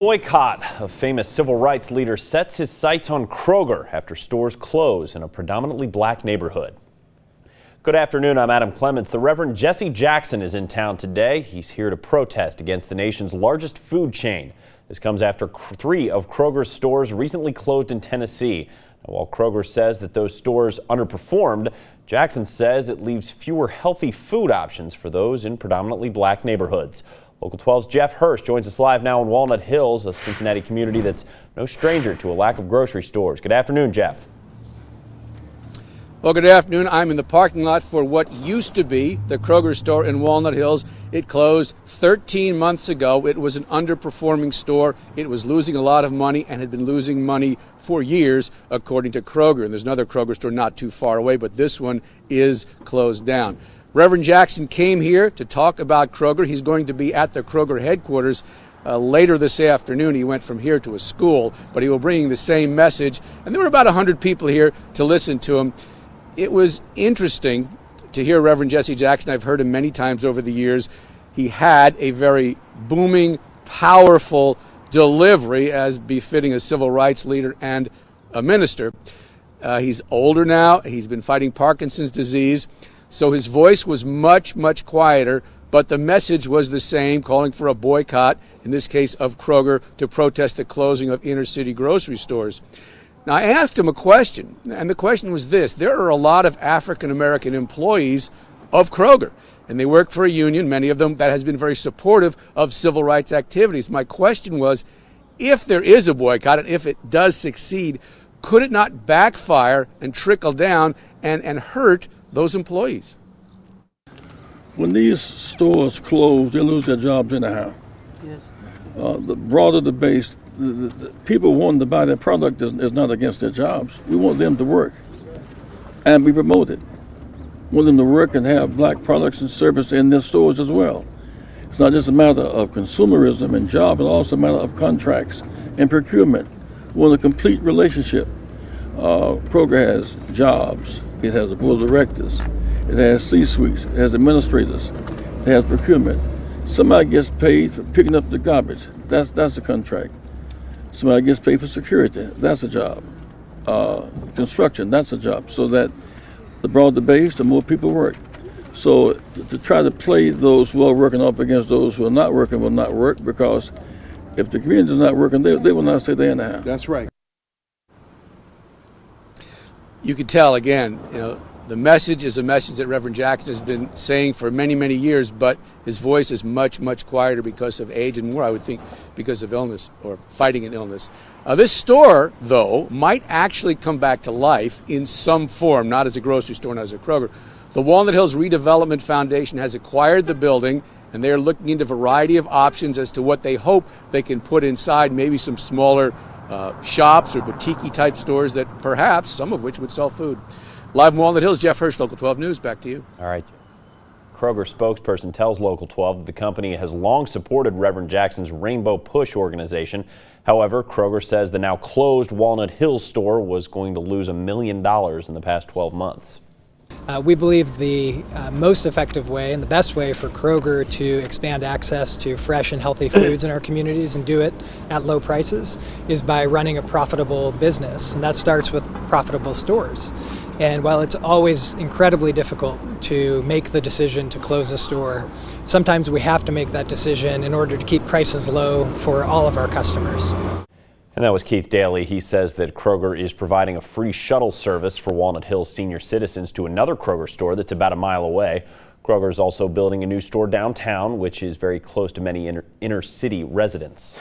Boycott. A famous civil rights leader sets his sights on Kroger after stores close in a predominantly black neighborhood. Good afternoon, I'm Adam Clements. The Reverend Jesse Jackson is in town today. He's here to protest against the nation's largest food chain. This comes after 3 of Kroger's stores recently closed in Tennessee. Now, while Kroger says that those stores underperformed, Jackson says it leaves fewer healthy food options for those in predominantly black neighborhoods. Local 12's Jeff Hirsch joins us live now in Walnut Hills, a Cincinnati community that's no stranger to a lack of grocery stores. Good afternoon, Jeff. Well, good afternoon. I'm in the parking lot for what used to be the Kroger store in Walnut Hills. It closed 13 months ago. It was an underperforming store. It was losing a lot of money and had been losing money for years, according to Kroger. And there's another Kroger store not too far away, but this one is closed down. Reverend Jackson came here to talk about Kroger. He's going to be at the Kroger headquarters later this afternoon. He went from here to a school, but he will bring the same message. And there were about 100 people here to listen to him. It was interesting to hear Reverend Jesse Jackson. I've heard him many times over the years. He had a very booming, powerful delivery as befitting a civil rights leader and a minister. He's older now. He's been fighting Parkinson's disease. So his voice was much, much quieter, but the message was the same, calling for a boycott, in this case of Kroger, to protest the closing of inner city grocery stores. Now, I asked him a question, and the question was this. There are a lot of African-American employees of Kroger, and they work for a union, many of them, that has been very supportive of civil rights activities. My question was, if there is a boycott, and if it does succeed, could it not backfire and trickle down and hurt those employees? When these stores close, they lose their jobs anyhow. Yes. The broader the base, the people wanting to buy their product is not against their jobs. We want them to work and be promoted. We want them to work and have black products and services in their stores as well. It's not just a matter of consumerism and job, it's also a matter of contracts and procurement. We want a complete relationship. Kroger has jobs. It has a board of directors. It has C-suites. It has administrators. It has procurement. Somebody gets paid for picking up the garbage. That's a contract. Somebody gets paid for security. That's a job. Construction. That's a job. So that the broader the base, the more people work. So to try to play those who are working off against those who are not working will not work, because if the community is not working, they will not stay there anyhow. That's right. You can tell, again, the message is a message that Reverend Jackson has been saying for many, many years, but his voice is much, much quieter because of age, and more, I would think, because of illness or fighting an illness. This store, though, might actually come back to life in some form, not as a grocery store, not as a Kroger. The Walnut Hills Redevelopment Foundation has acquired the building, and they are looking into a variety of options as to what they hope they can put inside, maybe some smaller shops or boutique type stores that perhaps some of which would sell food. Live in Walnut Hills, Jeff Hirsch, Local 12 News. Back to you. All right. Kroger spokesperson tells Local 12 that the company has long supported Reverend Jackson's Rainbow Push organization. However, Kroger says the now closed Walnut Hills store was going to lose $1 million in the past 12 months. We believe the most effective way and the best way for Kroger to expand access to fresh and healthy foods in our communities and do it at low prices is by running a profitable business. And that starts with profitable stores. And while it's always incredibly difficult to make the decision to close a store, sometimes we have to make that decision in order to keep prices low for all of our customers. And that was Keith Daly. He says that Kroger is providing a free shuttle service for Walnut Hills senior citizens to another Kroger store that's about a mile away. Kroger is also building a new store downtown, which is very close to many inner city residents.